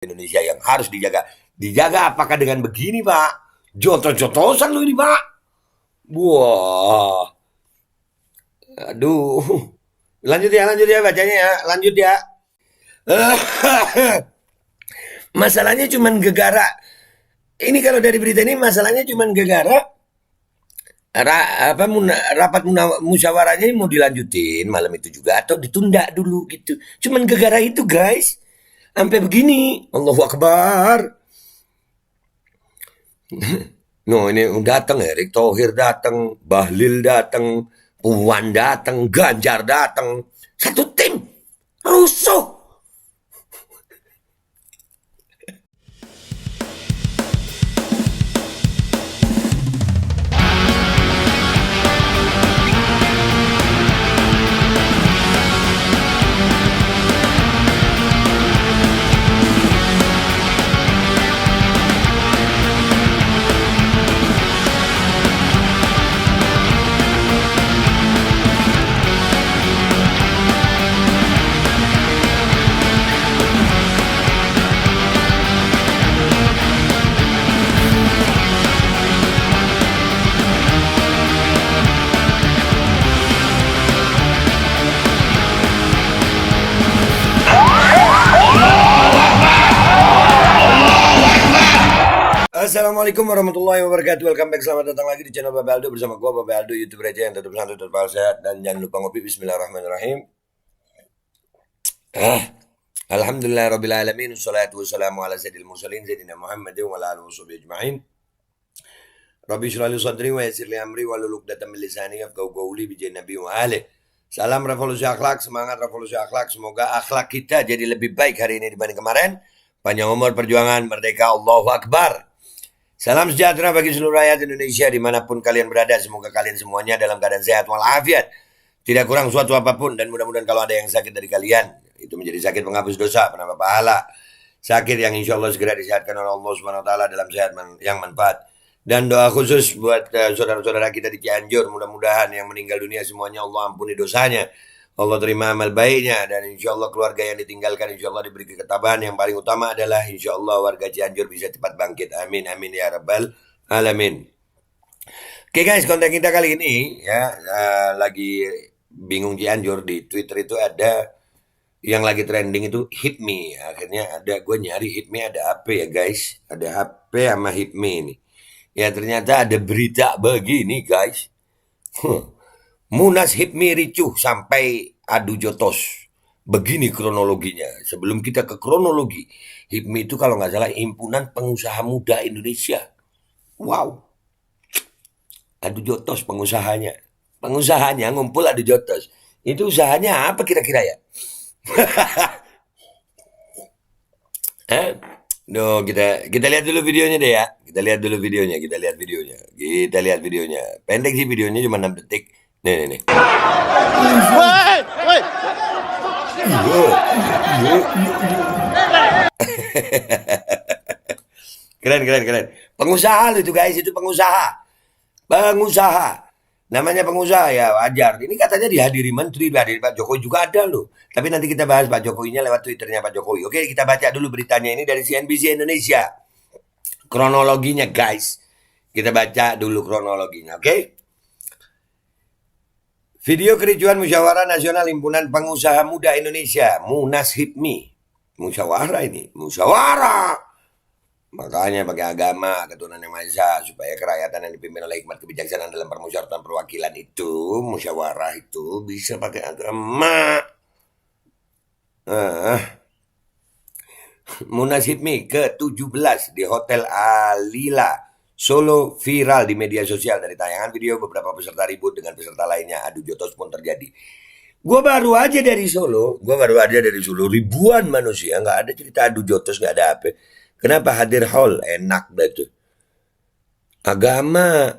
Indonesia yang harus dijaga. Dijaga apakah dengan begini, Pak? Jotos-jotosan lu ini, Pak. Wah. Aduh. Lanjut ya bacanya ya. Lanjut ya. Masalahnya cuman gegara. Ini kalau dari berita ini masalahnya cuman gegara rapat musyawarahnya mau dilanjutin malam itu juga atau ditunda dulu gitu. Cuman gegara itu, guys. Sampai begini. Allahu Akbar. No, ini datang Erick Thohir datang, Bahlil datang, Puan datang, Ganjar datang. Satu tim rusuh. Assalamualaikum warahmatullahi wabarakatuh. Welcome back, selamat datang lagi di channel Babe Aldo bersama gue Babe Aldo, YouTuber aja yang tetap santai, tetap sehat, dan jangan lupa ngopi. Bismillahirrahmanirrahim. Alhamdulillah rabbil alamin, wassalatu wassalamu ala sayyidil mursalin sayyidina Muhammadin wa ala alihi washabihi ajma'in. Rabbi shrah li sadri wa yassir li amri wa hlul 'uqdatam min lisani yafqahu qawli bi nabi wa alihi. Salam revolusi akhlak, semangat revolusi akhlak. Semoga akhlak kita jadi lebih baik hari ini dibanding kemarin. Panjang umur, perjuangan, merdeka, Allahu Akbar. Salam sejahtera bagi seluruh rakyat Indonesia dimanapun kalian berada. Semoga kalian semuanya dalam keadaan sehat walafiat, tidak kurang suatu apapun, dan mudah-mudahan kalau ada yang sakit dari kalian itu menjadi sakit penghapus dosa, penambah pahala, sakit yang insya Allah segera disehatkan oleh Allah Subhanahu Wa Taala dalam sehat yang manfaat. Dan doa khusus buat saudara-saudara kita di Cianjur, mudah-mudahan yang meninggal dunia semuanya Allah ampuni dosanya, Allah terima amal baiknya, dan insya Allah keluarga yang ditinggalkan insya Allah diberi ketabahan. Yang paling utama adalah insya Allah warga Cianjur bisa cepat bangkit. Amin amin ya rabbal alamin. Oke guys, konten kita kali ini ya lagi bingung Cianjur. Di Twitter itu ada yang lagi trending itu Hit Me. Akhirnya ada, gue nyari Hit Me ada apa ya guys? Ada HP sama Hit Me ini. Ya ternyata ada berita begini guys. Munas HIPMI ricuh sampai adu jotos. Begini kronologinya. Sebelum kita ke kronologi, HIPMI itu kalau nggak salah Himpunan Pengusaha Muda Indonesia. Wow. Adu jotos pengusahanya. Pengusahanya ngumpul adu jotos. Itu usahanya apa kira-kira ya? No, kita lihat dulu videonya deh ya. Kita lihat videonya. Pendek sih videonya, cuma 6 detik. Nih. Woi. Keren. Pengusaha itu guys, itu pengusaha. Namanya pengusaha ya wajar. Ini katanya dihadiri menteri, dihadiri Pak Jokowi juga ada loh. Tapi nanti kita bahas Pak Jokowinya lewat Twitternya Pak Jokowi. Oke, kita baca dulu beritanya ini dari CNBC Indonesia. Kronologinya guys. Kita baca dulu kronologinya, oke? Video kericuhan Musyawarah Nasional Himpunan Pengusaha Muda Indonesia, Munas HIPMI. Musyawarah ini, musyawarah. Makanya pakai agama, keturunan yang Maha Esa, supaya kerakyatan yang dipimpin oleh hikmat kebijaksanaan dalam permusyawaratan perwakilan itu, musyawarah itu bisa pakai agama. Munas HIPMI ke-17 di Hotel Alila Solo viral di media sosial. Dari tayangan video beberapa peserta ribut dengan peserta lainnya, adu jotos pun terjadi. Gue baru aja dari Solo, ribuan manusia, nggak ada cerita adu jotos, nggak ada apa. Kenapa hadir hall? Enak banget tuh. Agama,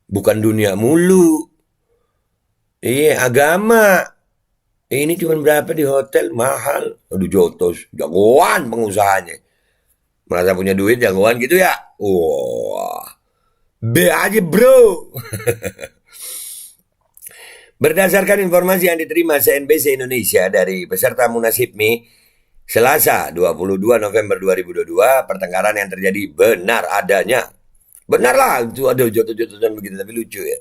bukan dunia mulu. Iya, agama. Ini cuma berapa di hotel, mahal. Adu jotos, jagoan pengusahanya. Merasa punya duit, jagoan gitu ya? Wah, B aja bro. Berdasarkan informasi yang diterima CNBC Indonesia dari peserta Munas HIPMI, Selasa 22 November 2022, pertengkaran yang terjadi benar adanya. Benar lah, itu ada jotos-jotosan begitu, tapi lucu ya.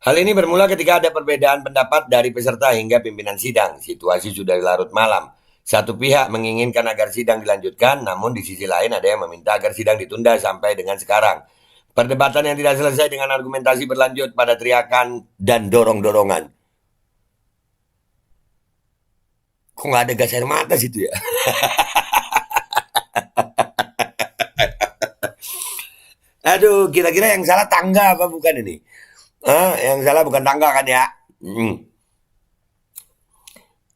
Hal ini bermula ketika ada perbedaan pendapat dari peserta hingga pimpinan sidang. Situasi sudah larut malam. Satu pihak menginginkan agar sidang dilanjutkan, namun di sisi lain ada yang meminta agar sidang ditunda sampai dengan sekarang. Perdebatan yang tidak selesai dengan argumentasi berlanjut pada teriakan dan dorong-dorongan. Kok nggak ada gas air mata situ ya? Aduh, kira-kira yang salah tangga apa bukan ini? Yang salah bukan tangga kan ya?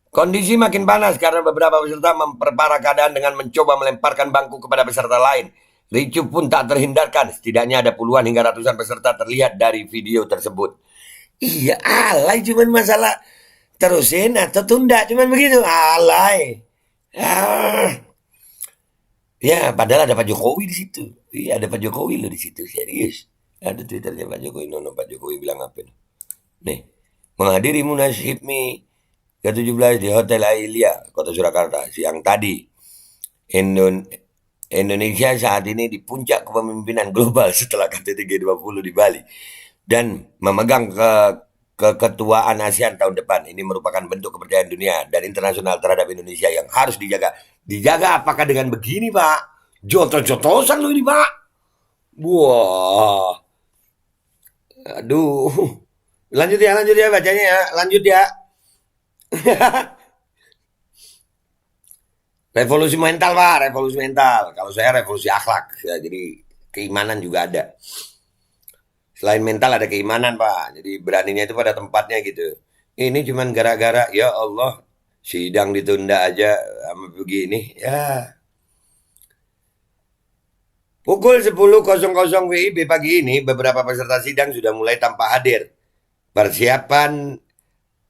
Kondisi makin panas karena beberapa peserta memperparah keadaan dengan mencoba melemparkan bangku kepada peserta lain. Ricuh pun tak terhindarkan. Setidaknya ada puluhan hingga ratusan peserta terlihat dari video tersebut. Iya, alay, cuman masalah terusin atau tunda, cuman begitu, alay. Ya, padahal ada Pak Jokowi di situ. Iya, ada Pak Jokowi loh di situ, serius. Ada Twitternya Pak Jokowi, Pak Jokowi bilang apa nih? Nih, menghadiri Munas HIPMI ke-17 di Hotel Ailia, Kota Surakarta, siang tadi. Indonesia saat ini di puncak kepemimpinan global setelah KTT G20 di Bali. Dan memegang keketuaan ASEAN tahun depan. Ini merupakan bentuk kepercayaan dunia dan internasional terhadap Indonesia yang harus dijaga. Dijaga apakah dengan begini, Pak? Jotos-jotosan lo ini, Pak. Wah. Aduh. Lanjut ya bacanya ya. Lanjut ya. Revolusi mental, Pak, revolusi mental. Kalau saya revolusi akhlak, ya, jadi keimanan juga ada. Selain mental ada keimanan, Pak. Jadi beraninya itu pada tempatnya gitu. Ini cuman gara-gara, ya Allah, sidang ditunda aja sama begini. Ya. Pukul 10.00 WIB pagi ini, beberapa peserta sidang sudah mulai tanpa hadir. Persiapan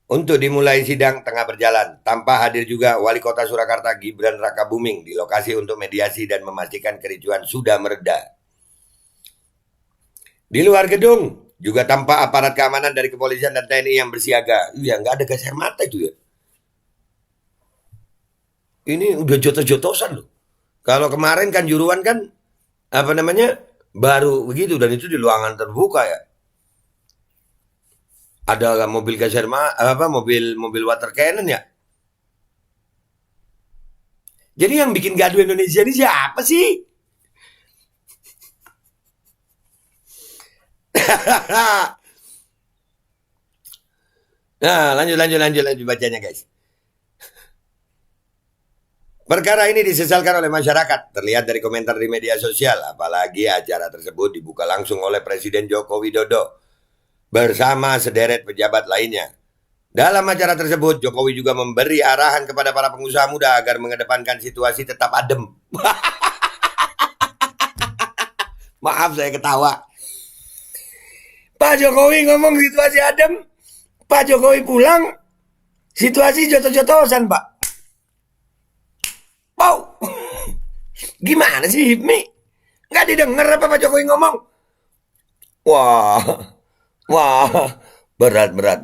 untuk dimulai sidang tengah berjalan. Tanpa hadir juga Wali Kota Surakarta Gibran Rakabuming di lokasi untuk mediasi dan memastikan kericuhan sudah mereda. Di luar gedung juga tampak aparat keamanan dari kepolisian dan TNI yang bersiaga. Iya, nggak ada gas air mata itu ya. Ini udah jotos-jotosan loh. Kalau kemarin kan Juruan kan baru begitu, dan itu di ruangan terbuka ya. Ada mobil gas air mata, mobil water cannon ya. Jadi yang bikin gaduh Indonesia ini siapa sih? Nah, lanjut bacanya, guys. Perkara ini disesalkan oleh masyarakat, terlihat dari komentar di media sosial, apalagi acara tersebut dibuka langsung oleh Presiden Joko Widodo bersama sederet pejabat lainnya. Dalam acara tersebut, Jokowi juga memberi arahan kepada para pengusaha muda agar mengedepankan situasi tetap adem. Maaf saya ketawa. Pak Jokowi ngomong situasi adem, Pak Jokowi pulang, situasi jotos-jotosan, Pak. Wow, gimana sih HIPMI? Nggak didengar apa Pak Jokowi ngomong? Wah, berat.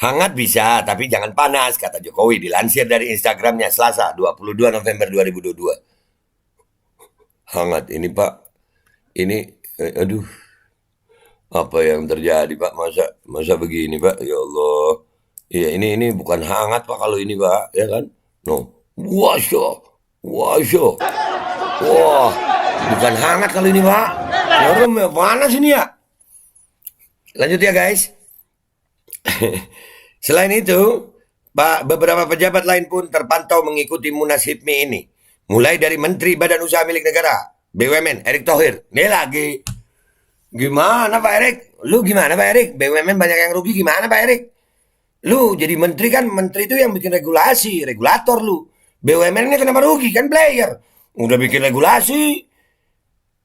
Hangat bisa, tapi jangan panas, kata Jokowi dilansir dari Instagramnya Selasa 22 November 2022. Hangat ini, Pak. Ini, aduh, apa yang terjadi, Pak? Masa begini, Pak? Ya Allah. Iya, ini bukan hangat, Pak, kalau ini, Pak, ya kan? No. Wah, bukan hangat kalau ini, Pak. Serem ya, panas ini ya. Lanjut ya, guys. Selain itu, Pak, beberapa pejabat lain pun terpantau mengikuti Munas HIPMI ini. Mulai dari Menteri Badan Usaha Milik Negara, BUMN, Erick Thohir. Ini lagi. Gimana, Pak Erick? Lu gimana, Pak Erick? BUMN banyak yang rugi, gimana, Pak Erick? Lu jadi menteri kan, menteri itu yang bikin regulasi, regulator lu. BUMN ini kenapa rugi? Kan player. Udah bikin regulasi,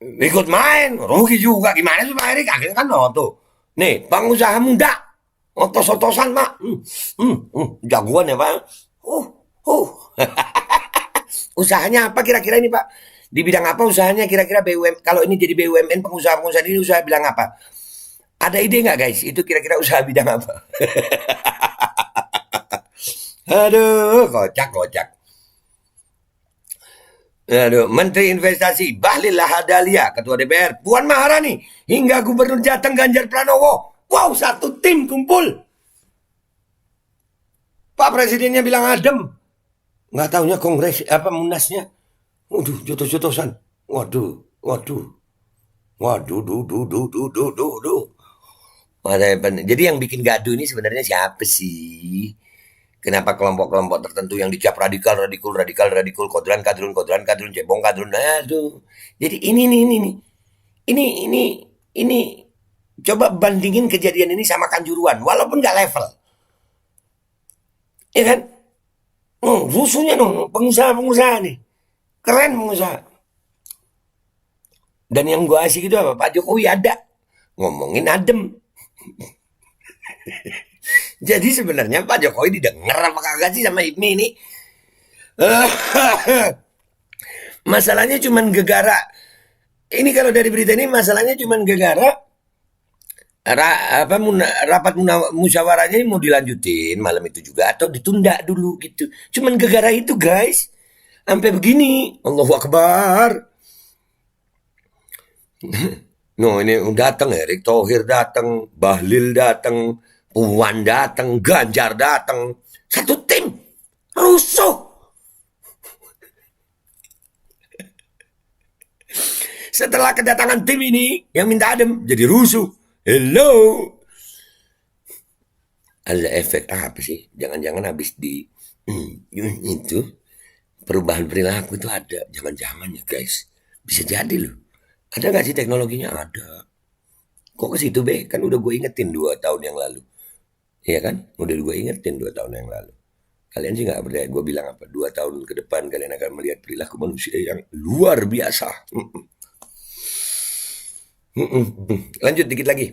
ikut main, rugi juga. Gimana sih Pak Erick? Akhirnya kan tuh. Nih, pengusaha muda. Otos-otosan, Pak. Jagoan ya, Pak. Usahanya apa kira-kira ini, Pak? Di bidang apa usahanya kira-kira BUMN? Kalau ini jadi BUMN, pengusaha-pengusaha ini usaha bilang apa? Ada ide nggak guys? Itu kira-kira usaha bidang apa? Aduh, kocak. Aduh, Menteri Investasi Bahlil Lahadalia, Ketua DPR Puan Maharani, hingga Gubernur Jateng Ganjar Pranowo. Wow, satu tim kumpul. Pak Presidennya bilang adem. Nggak taunya kongres apa munasnya. Waduh, jotos-jotosan. Waduh. Jadi yang bikin gaduh ini sebenarnya siapa sih? Kenapa kelompok-kelompok tertentu yang dicap radikal, kodran, kadrun, cebong, kadrun, aduh. Jadi ini, coba bandingin kejadian ini sama Kanjuruan, walaupun nggak level. Ya kan? Rusuhnya pengusaha nih. Keren pengusaha. Dan yang gue asik itu apa? Pak Jokowi ada. Ngomongin adem. Jadi sebenarnya Pak Jokowi didengar apa kagak sih sama Hipmi ini? Masalahnya cuman gegara. Ini kalau dari berita ini masalahnya cuman gegara rapat musyawarahnya mau dilanjutin malam itu juga atau ditunda dulu gitu. Cuman gegara itu guys. Sampai begini. Allahu Akbar. No, ini datang Erick Thohir datang, Bahlil datang, Puan datang, Ganjar datang, satu tim rusuh. Setelah kedatangan tim ini yang minta adem jadi rusuh. Hello. Ada efek apa sih? Jangan-jangan habis di itu perubahan perilaku itu ada. Jangan-jangan ya guys. Bisa jadi loh. Ada gak sih teknologinya? Ada. Kok ke situ be? Kan udah gue ingetin 2 tahun yang lalu. Iya kan? Udah gue ingetin 2 tahun yang lalu. Kalian sih gak berdaya. Gue bilang apa? 2 tahun ke depan kalian akan melihat perilaku manusia yang luar biasa. Lanjut dikit lagi.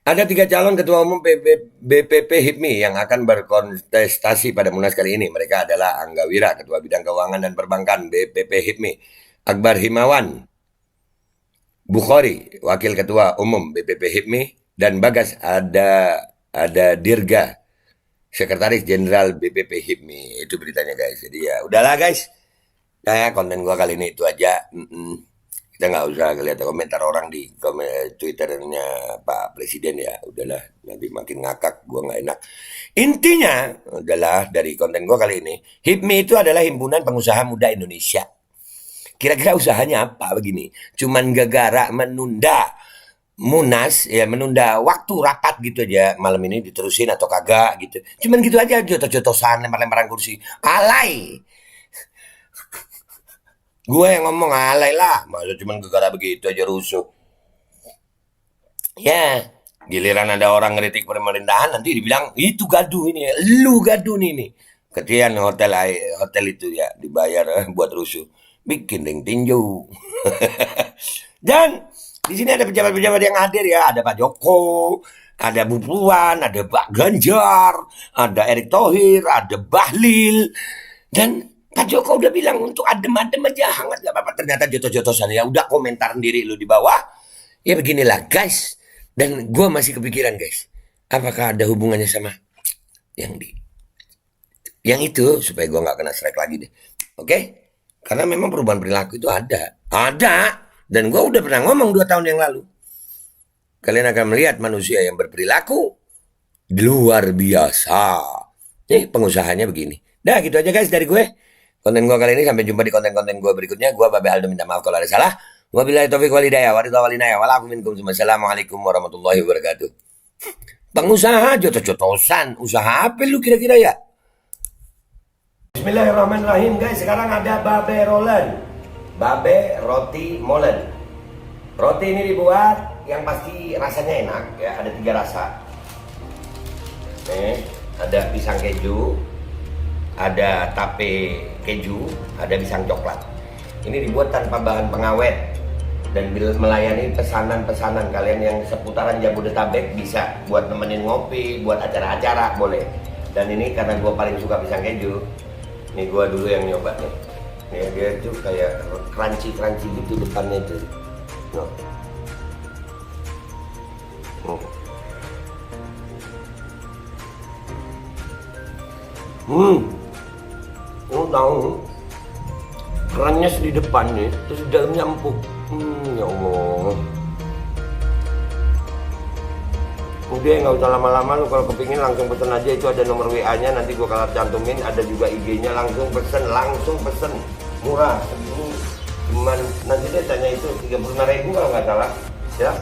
Ada 3 calon ketua umum BPP HIPMI yang akan berkontestasi pada Munas kali ini. Mereka adalah Angga Wira, Ketua Bidang Keuangan dan Perbankan BPP HIPMI, Akbar Himawan Bukhari, Wakil Ketua Umum BPP HIPMI, dan Bagas ada Dirga, Sekretaris Jenderal BPP HIPMI. Itu beritanya guys. Jadi ya udahlah guys. Nah, konten gua kali ini itu aja. Kita nggak usah lihat komentar orang di Twitternya Pak Presiden ya. Udahlah, nanti makin ngakak, gua nggak enak. Intinya adalah dari konten gua kali ini, HIPMI itu adalah Himpunan Pengusaha Muda Indonesia. Kira-kira usahanya apa begini? Cuman gegara menunda Munas, ya menunda waktu rapat gitu aja. Malam ini diterusin atau kagak gitu. Cuman gitu aja, jotos-jotosan, lempar-lemparan kursi. Alay. Gue yang ngomong alay lah. Masa cuman gegara begitu aja rusuh. Ya, giliran ada orang ngeritik pemerintahan nanti dibilang itu gaduh ini, lu gaduh nih. Ketian hotel itu ya dibayar buat rusuh. Bikin ring tinju. Dan di sini ada pejabat-pejabat yang hadir ya. Ada Pak Joko, ada Bu Puan, ada Pak Ganjar, ada Erick Thohir, ada Bahlil. Dan Pak Joko udah bilang untuk adem-adem aja, hangat gak apa-apa. Ternyata jotos-jotosan ya. Udah komentar sendiri lu di bawah. Ya beginilah guys. Dan gue masih kepikiran guys. Apakah ada hubungannya sama yang itu supaya gue gak kena strike lagi deh. Oke? Karena memang perubahan perilaku itu ada. Dan gue udah pernah ngomong 2 tahun yang lalu. Kalian akan melihat manusia yang berperilaku luar biasa. Nih pengusahanya begini. Nah gitu aja guys dari gue. Konten gue kali ini, sampai jumpa di konten-konten gue berikutnya. Gue Babe Aldo minta maaf kalau ada salah. Wabillahi taufiq wal hidayah. Wassalamualaikum warahmatullahi wabarakatuh. Pengusaha jotos-jotosan. Usaha apa lu kira-kira ya? Bismillahirrahmanirrahim guys. Sekarang ada Babe Rolen, Babe Roti Molen. Roti ini dibuat yang pasti rasanya enak ya. Ada 3 rasa. Nih, ada pisang keju, ada tape keju, ada pisang coklat. Ini dibuat tanpa bahan pengawet dan melayani pesanan-pesanan kalian yang seputaran Jabodetabek. Bisa buat nemenin ngopi, buat acara-acara boleh. Dan ini karena gue paling suka pisang keju. Ini gue dulu yang nyoba nih. Nih dia tuh kayak crunchy gitu depannya itu. No. Lu tahu kerannya di depan nih, terus di dalamnya empuk. Ya Allah. Udah nggak usah lama-lama, lu kalau kepingin langsung pesen aja, itu ada nomor WA-nya, nanti gua kalau cantumin, ada juga IG-nya, langsung pesen, murah. Cuman nanti dia tanya itu 35.000 kalau nggak salah, ya.